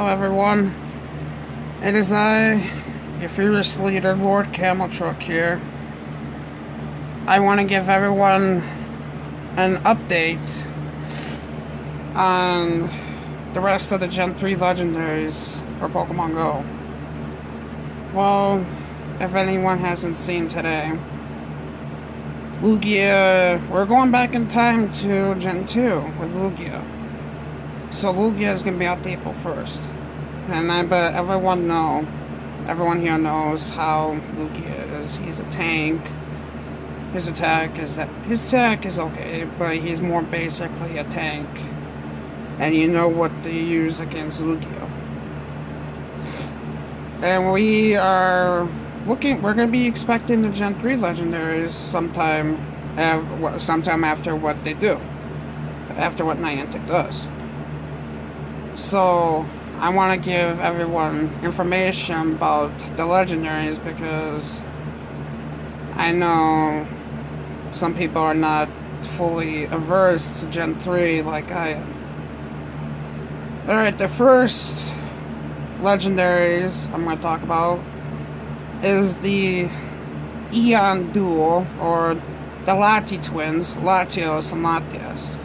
Hello everyone, it is I, your fearless leader, LordCamoTruck here. I want to give everyone an update on the rest of the Gen 3 legendaries for Pokemon Go. Well, if anyone hasn't seen today, Lugia, we're going back in time to Gen 2 with Lugia. So Lugia is going to be out April 1st. And I bet everyone here knows how Lugia is. He's a tank. His attack is okay, but he's more basically a tank. And you know what they use against Lugia. And we're going to be expecting the Gen 3 legendaries sometime after what they do. After what Niantic does. So, I want to give everyone information about the legendaries because I know some people are not fully averse to Gen 3 like I am. Alright, the first legendaries I'm going to talk about is the Eon Duel, or the Lati twins, Latios and Latias.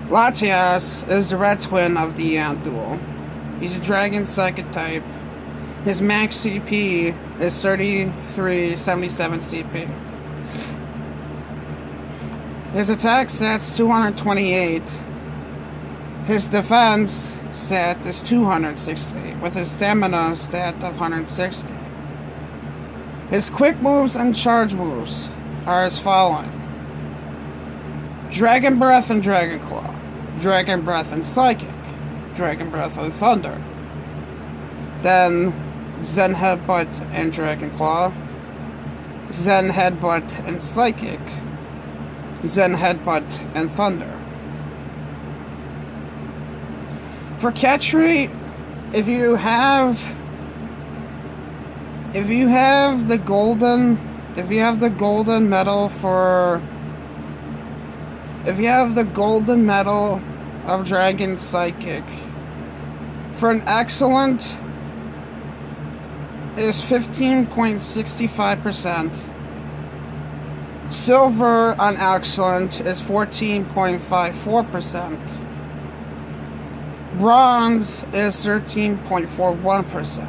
Latias is the red twin of the Eon Duel. He's a Dragon Psychic type. His max CP is 3377 CP. His attack stat's 228. His defense stat is 260, with his stamina stat of 160. His quick moves and charge moves are as following: Dragon Breath and Dragon Claw, Dragon Breath and Psychic, Dragon Breath and Thunder, then Zen Headbutt and Dragon Claw, Zen Headbutt and Psychic, Zen Headbutt and Thunder. For catch rate, if you have the golden medal of Dragon Psychic, for an excellent is 15.65%. Silver on excellent is 14.54%. Bronze is 13.41%.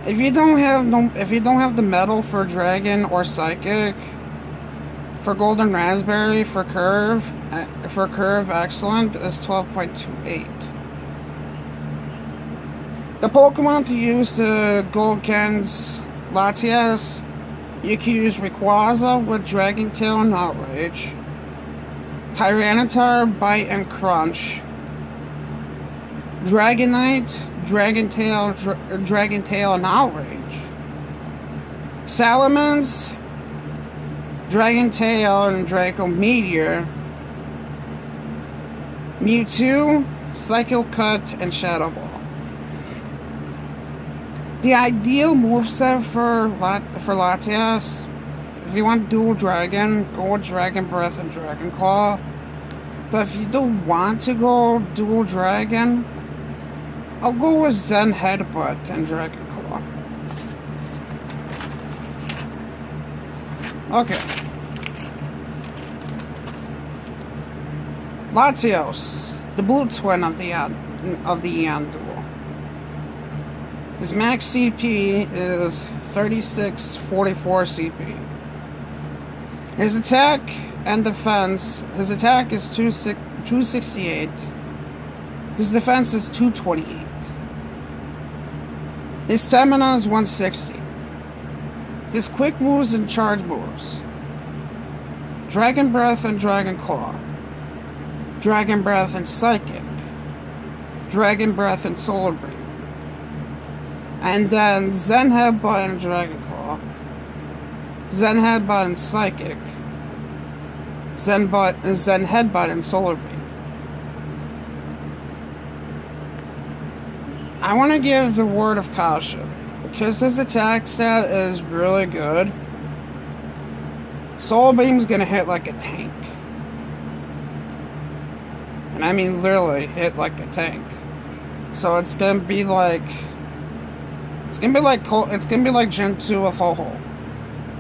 If you don't have the medal for Dragon or Psychic, for Golden Raspberry, for Curve Excellent is 12.28. The Pokemon to use to go against Latias, you can use Rayquaza with Dragon Tail and Outrage, Tyranitar, Bite and Crunch, Dragonite, Dragon Tail and Outrage, Salamence, Dragon Tail and Draco Meteor, Mewtwo, Psycho Cut, and Shadow Ball. The ideal moveset for Latias, if you want Dual Dragon, go with Dragon Breath and Dragon Claw. But if you don't want to go Dual Dragon, I'll go with Zen Headbutt and Dragon Claw. Okay. Latios, the blue twin of the Eon Duel. His max CP is 3644 CP. His attack and defense, his attack is 268. His defense is 228. His stamina is 160. His quick moves and charge moves: Dragon Breath and Dragon Claw, Dragon Breath and Psychic, Dragon Breath and Solar Beam, and then Zen Headbutt and Dragon Claw, Zen Headbutt and Psychic, Zen Headbutt and Solar Beam. I want to give the word of caution, because his attack stat is really good. Solar Beam's gonna hit like a tank. And I mean literally hit like a tank. So it's gonna be like Gen 2 of Ho-Ho,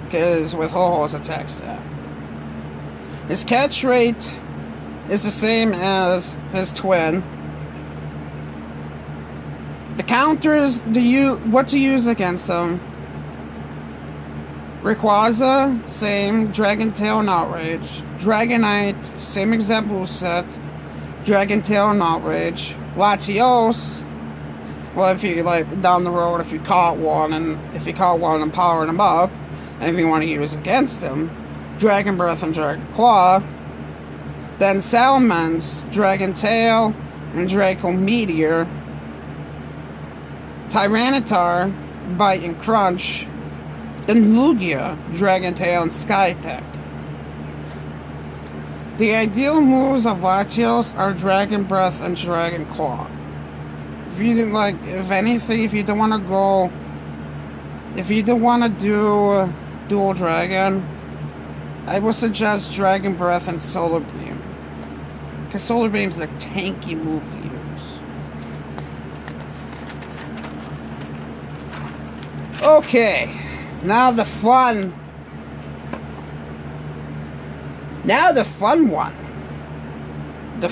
because with Ho-Ho's attack stat. His catch rate is the same as his twin. The counters what to use against him. Rayquaza, same. Dragon Tail and Outrage. Dragonite, same exact moveset. Dragon Tail and Outrage. Latios, well, if you like down the road, if you caught one and powered him up, and if you want to use against him, Dragon Breath and Dragon Claw. Then Salamence, Dragon Tail and Draco Meteor. Tyranitar, Bite and Crunch. Then Lugia, Dragon Tail and Sky Tech. The ideal moves of Latios are Dragon Breath and Dragon Claw. If you don't want to do Dual Dragon, I would suggest Dragon Breath and Solar Beam, because Solar Beam's a tanky move to use. Okay, now the fun one. The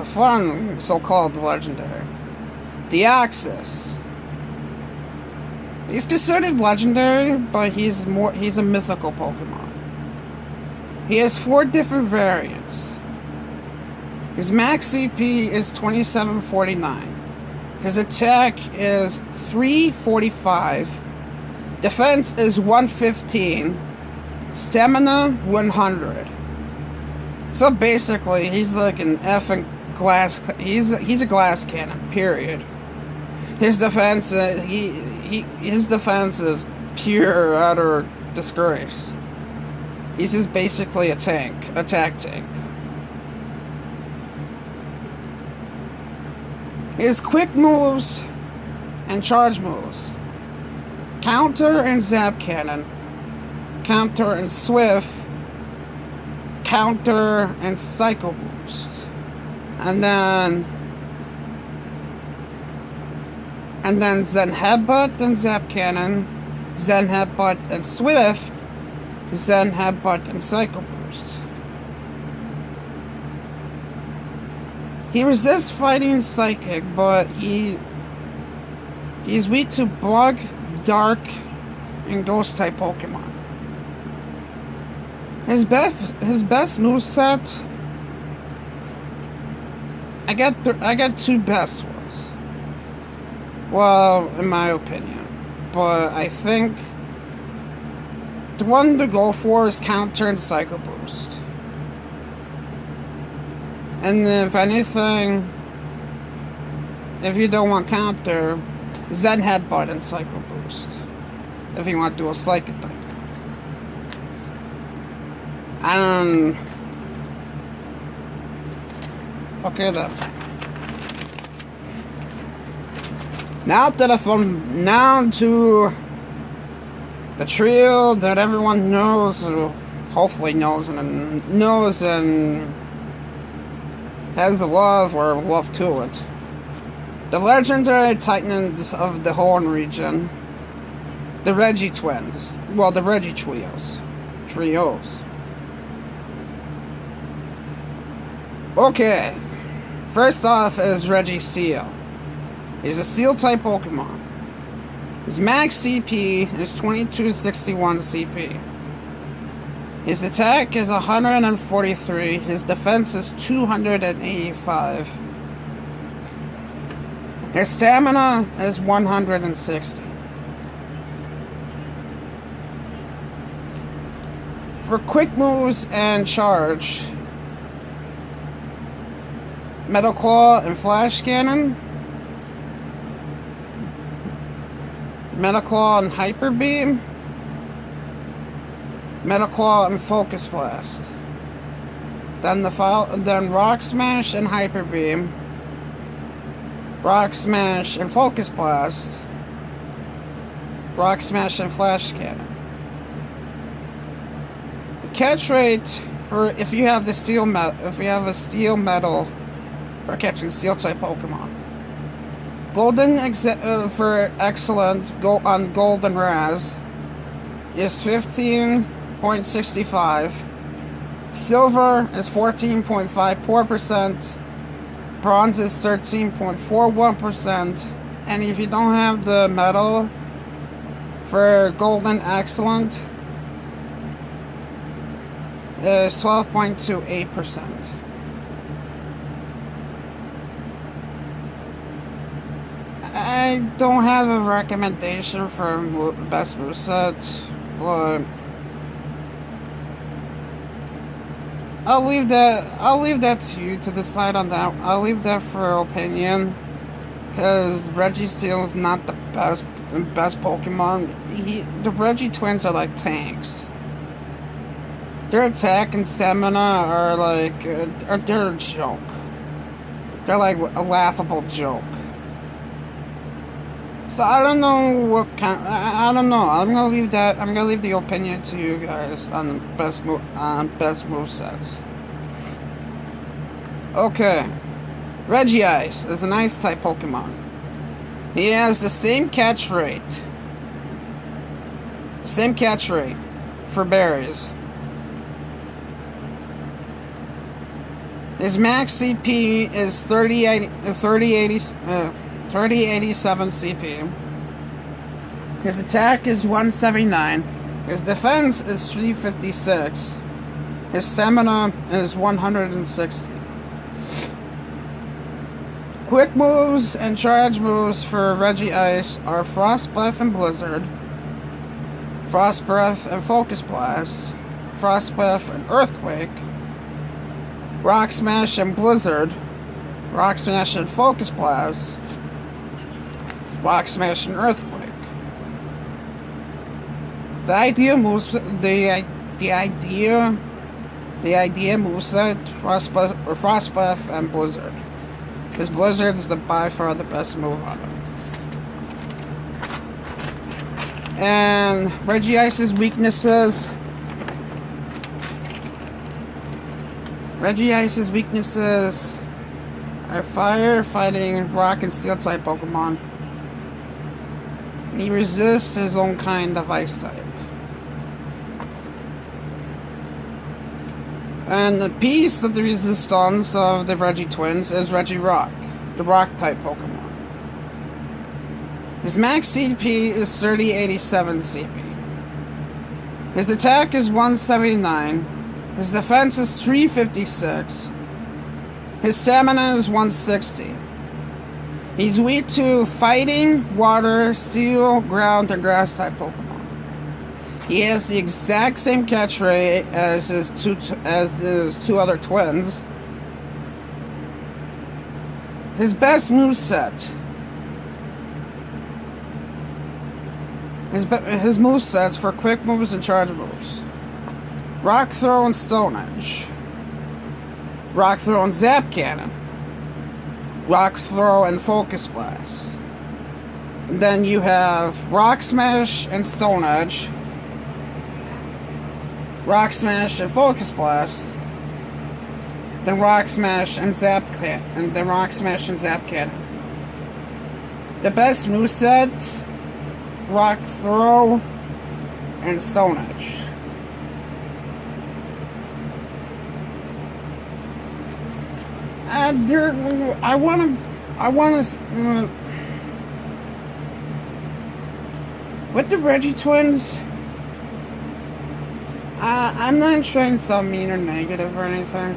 fun so-called legendary. Deoxys. He's considered legendary, but he's a mythical Pokemon. He has 4 different variants. His max CP is 2749. His attack is 345. Defense is 115. Stamina 100. So basically, he's like an effing glass. He's a glass cannon. Period. His defense, his defense is pure utter disgrace. He's just basically a attack tank. His quick moves and charge moves: Counter and Zap Cannon, Counter and Swift, Counter and Psycho Boost, and then Zen Headbutt and Zap Cannon, Zen Headbutt and Swift, Zen Headbutt and Psycho Boost. He resists fighting Psychic, but he's weak to Bug, Dark, and Ghost type Pokemon. His best moveset. I got 2 best ones. Well, in my opinion, but I think the one to go for is Counter and Psycho Boost. And if anything, if you don't want Counter, Zen Headbutt and Psycho Boost. If you want to do a Psychic type. Okay then. Now to the trio that everyone knows, or hopefully knows and has the love or love to it. The legendary titans of the Horn region. The Reggie twins. Well, the Reggie trios. Okay. First off is Registeel. He's a Steel-type Pokemon. His max CP is 2261 CP. His attack is 143. His defense is 285. His stamina is 160. For quick moves and charge, Metal Claw and Flash Cannon, Metal Claw and Hyper Beam, Metal Claw and Focus Blast. Then Rock Smash and Hyper Beam, Rock Smash and Focus Blast, Rock Smash and Flash Cannon. The catch rate for if you have a steel metal for catching steel type Pokemon For excellent on Golden Raz is 15.65. Silver is 14.54%. Bronze is 13.41%. And if you don't have the medal for Golden Excellent, is 12.28%. I don't have a recommendation for best moveset, but I'll leave that to you to decide on that. I'll leave that for opinion, because Registeel is not the best Pokemon. The Regi twins are like tanks. Their attack and stamina are like they're a joke. They're like a laughable joke. So I don't know what kind. I don't know. I'm gonna leave the opinion to you guys on best movesets. Okay, Regice is an Ice type Pokemon. He has the same catch rate. For berries. His max CP is 3087 CP. His attack is 179. His defense is 356. His stamina is 160. Quick moves and charge moves for Regice are Frost Breath and Blizzard, Frost Breath and Focus Blast, Frost Breath and Earthquake, Rock Smash and Blizzard, Rock Smash and Focus Blast, Rock Smash and Earthquake. The idea moveset, Frost Breath and Blizzard. Because Blizzard is by far the best move on it. And Regice's weaknesses. Are fire, fighting, rock, and steel type Pokemon. And he resists his own kind of ice type. And the piece of the resistance of the Regi twins is Regirock, the rock type Pokemon. His max CP is 3087 CP. His attack is 179. His defense is 356. His stamina is 160. He's weak to fighting, water, steel, ground, and grass type Pokemon. He has the exact same catch rate as his two other twins. His best moveset. His movesets for quick moves and charge moves. Rock Throw and Stone Edge. Rock Throw and Zap Cannon. Rock Throw and Focus Blast. And then you have Rock Smash and Stone Edge. Rock Smash and Focus Blast. Then Rock Smash and Zap Cannon. And then Rock Smash and Zap Cannon. The best moveset, Rock Throw and Stone Edge. I want to. With the Regi twins, I'm not trying to sound mean or negative or anything.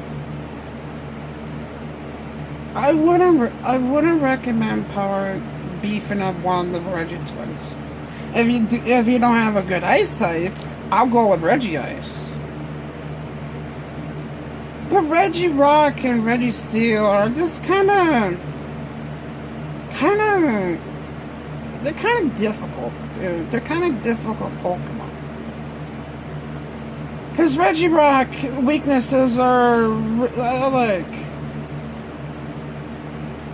I wouldn't recommend beefing up one of the Regi twins. If you don't have a good ice type, I'll go with Regice. But Regirock and Registeel are just they're kind of difficult, dude. They're kind of difficult Pokemon. Because Regirock weaknesses are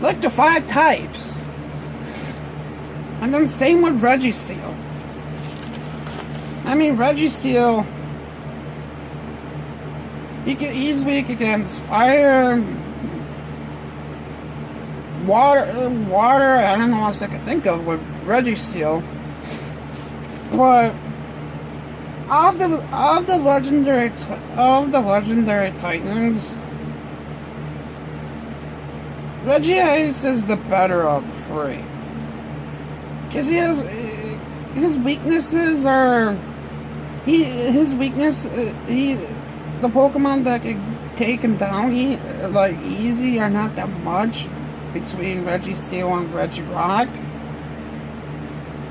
like the 5 types. And then same with Registeel. I mean, Registeel, he's weak against fire, water, I don't know what else I can think of with Registeel. But of the legendary Titans, Regice is the better of the three. Because his weaknesses are the Pokemon that can take him down easy are not that much between Registeel and Regirock.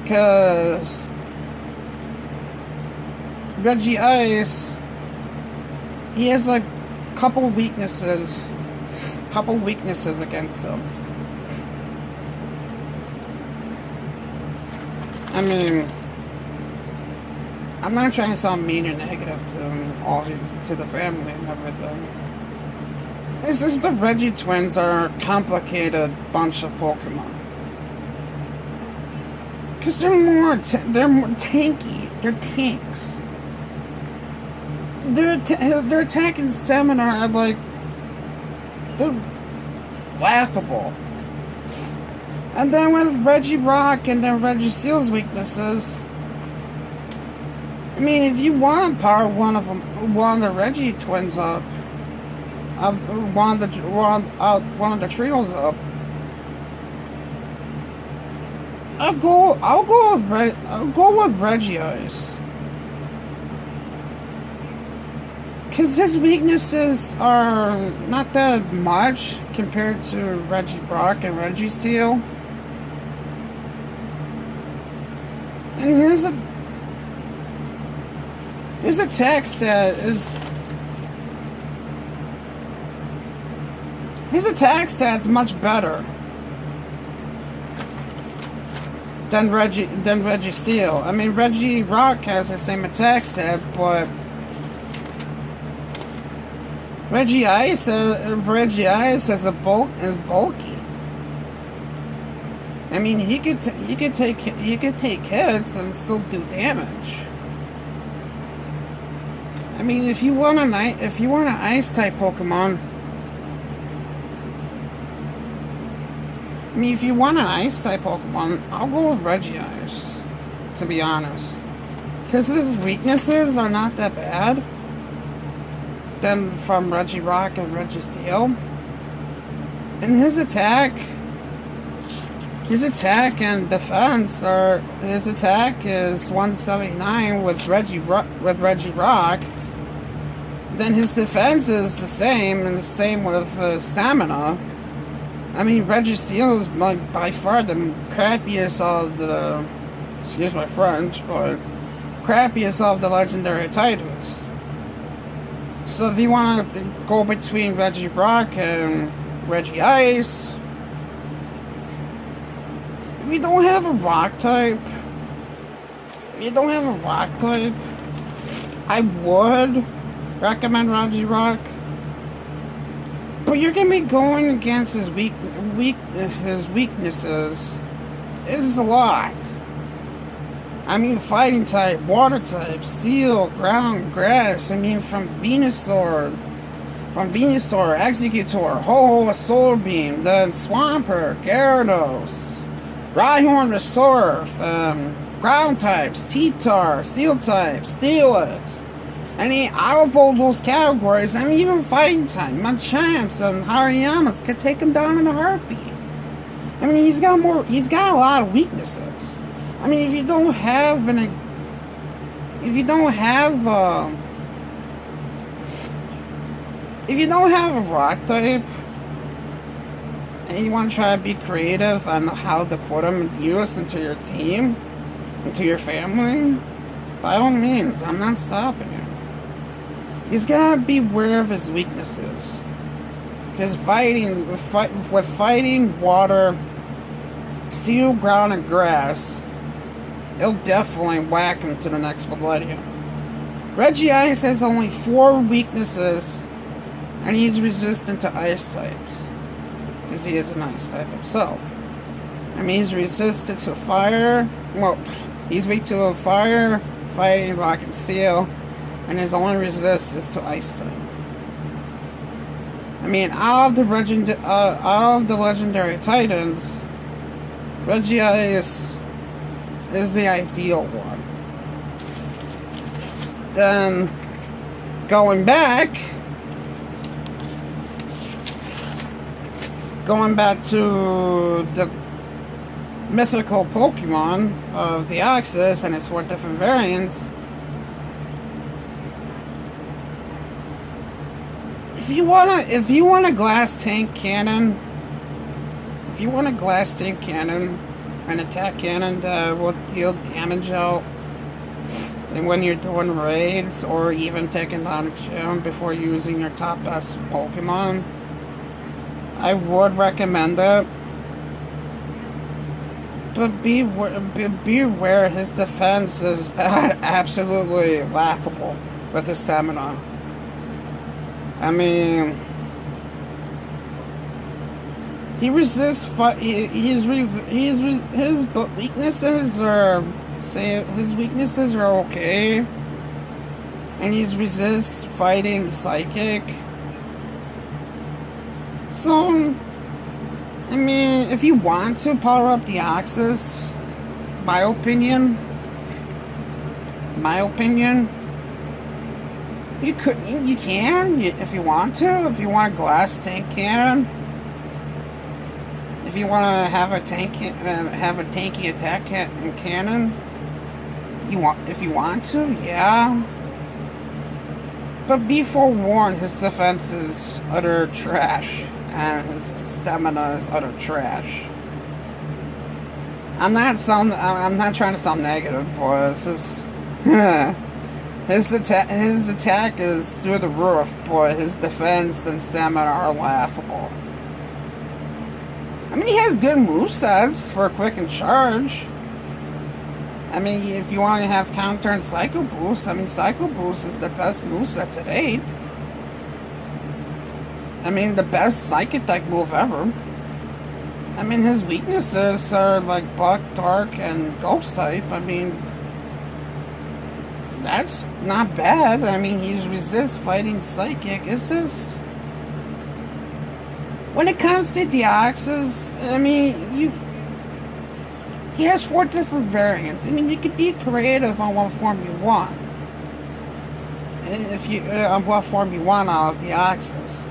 Because Regice, he has like couple weaknesses against him. I mean, I'm not trying to sound mean or negative to the family and everything. It's just the Reggie twins are a complicated bunch of Pokemon. Because they're more tanky. They're tanks. Their attack and stamina are like, they're laughable. And then with Regirock and then Registeel's weaknesses, I mean, if you want to power one of the Reggie twins up, one of the trios up, I'll go with Regice. Because his weaknesses are not that much compared to Regirock and Registeel. And his attack stat is... His attack stat's much better than Registeel. I mean, Regirock has the same attack stat, but Regice is bulky. I mean, he could take hits and still do damage. I mean, if you want an ice type Pokemon, I'll go with Regice, to be honest, because his weaknesses are not that bad than from Regirock and Registeel. And his attack and defense his attack is 179 with Regirock. Then his defense is the same, and the same with stamina. I mean, Registeel is by far the crappiest of the, excuse my French, but crappiest of the legendary Titans. So if you want to go between Regirock and Regice, if you don't have a rock type, I would recommend Regirock. But you're gonna be going against his weaknesses. It's a lot. I mean, fighting type, water type, steel, ground, grass. I mean, from Venusaur, Executor, Ho-Oh, Solar Beam, then Swampert, Gyarados, Rhyhorn, Resurf, ground types, T-Tar, steel types, Steelix. I mean, out of all those categories, I mean, even fighting type, Machamps and Hariyamas could take him down in a heartbeat. I mean, he's got a lot of weaknesses. I mean, if you don't have a rock type, and you want to try to be creative on how to put him into your team, into your family, by all means, I'm not stopping you. He's gotta be aware of his weaknesses. Because with fighting water, steel, ground, and grass, it'll definitely whack him to the next millennium. Regice has only 4 weaknesses, and he's resistant to ice types. Because he is an ice type himself. I mean, he's resistant to fire. Well, he's weak to fire, fighting, rock, and steel. And his only resist is to ice type. I mean, out of the legendary titans, Regice is the ideal one. Then, going back to the mythical Pokemon of the Axis and its 4 different variants, if you want a glass tank cannon, an attack cannon that will deal damage out, and when you're doing raids or even taking down a gym before using your top best Pokemon, I would recommend it. But be aware his defense is absolutely laughable with his stamina. I mean, he resists. His weaknesses are okay, and he resists fighting psychic. So, I mean, if you want to power up the Axis, my opinion, you can, if you want to. If you want a glass tank cannon, if you want to have a tanky attack cannon, if you want to, yeah. But be forewarned, his defense is utter trash, and his stamina is utter trash. I'm not trying to sound negative, boys. His attack is through the roof, but his defense and stamina are laughable. I mean, he has good movesets for quick and charge. I mean, if you want to have counter and Psycho Boost, I mean, Psycho Boost is the best moveset to date. I mean, the best Psychic type move ever. I mean, his weaknesses are like Buck, Dark, and Ghost type. I mean, that's not bad. I mean, he resists fighting Psychic. This is... When it comes to the Axis, I mean, he has 4 different variants. I mean, you could be creative on what form you want. On what form you want out of the Axis.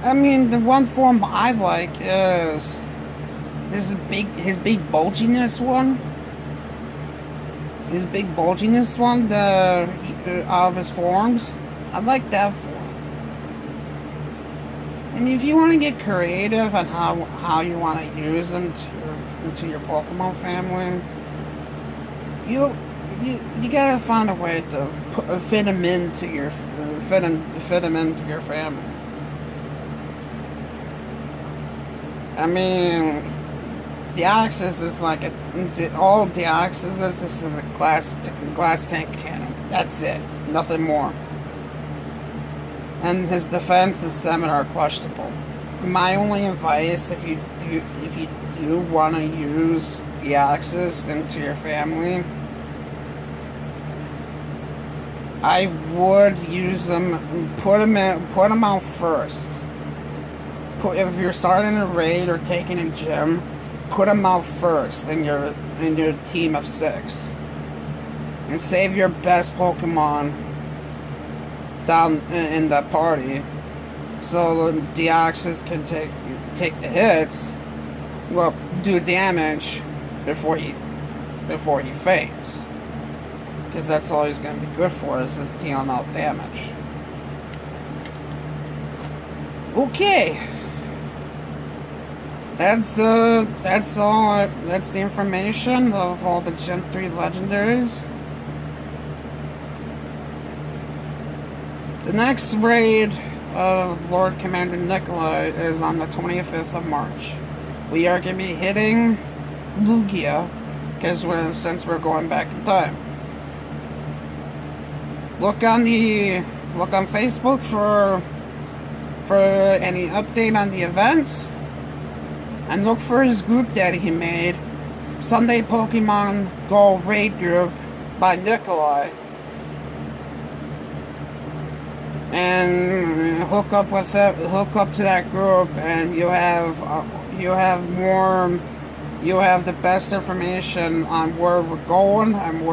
I mean, the one form I like is his big bulginess one. His big bulginess one, out of his forms. I like that form. I mean, if you want to get creative on how you want to use them into your Pokemon family, you gotta find a way to fit them into your family. I mean, the Axis is like all the Axis is a glass tank cannon. That's it, nothing more. And his defense is seminar questionable. My only advice, if you do want to use the Axis into your family, I would use them. Put them out first. If you're starting a raid or taking a gym, put them out first in your team of 6, and save your best Pokemon down in that party, so the Axis can take the hits, well, do damage before he faints, because that's all he's going to be good for, is dealing out damage. Okay, that's the information of all the Gen 3 legendaries. The next raid of Lord Commander Nikolai is on the 25th of March. We are going to be hitting Lugia, since we're going back in time. Look on Facebook for any update on the events, and look for his group that he made, Sunday Pokemon Go Raid Group by Nikolai. and hook up with that, hook up to that group, and you have more, you have the best information on where we're going and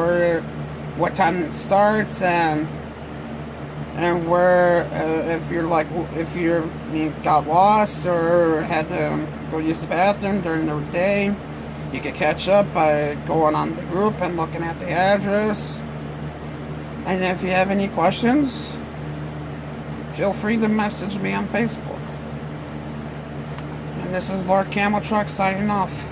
what time it starts, and where if you got lost or had to go use the bathroom during the day, you can catch up by going on the group and looking at the address. And if you have any questions, feel free to message me on Facebook. And this is Lord Camo Truck signing off.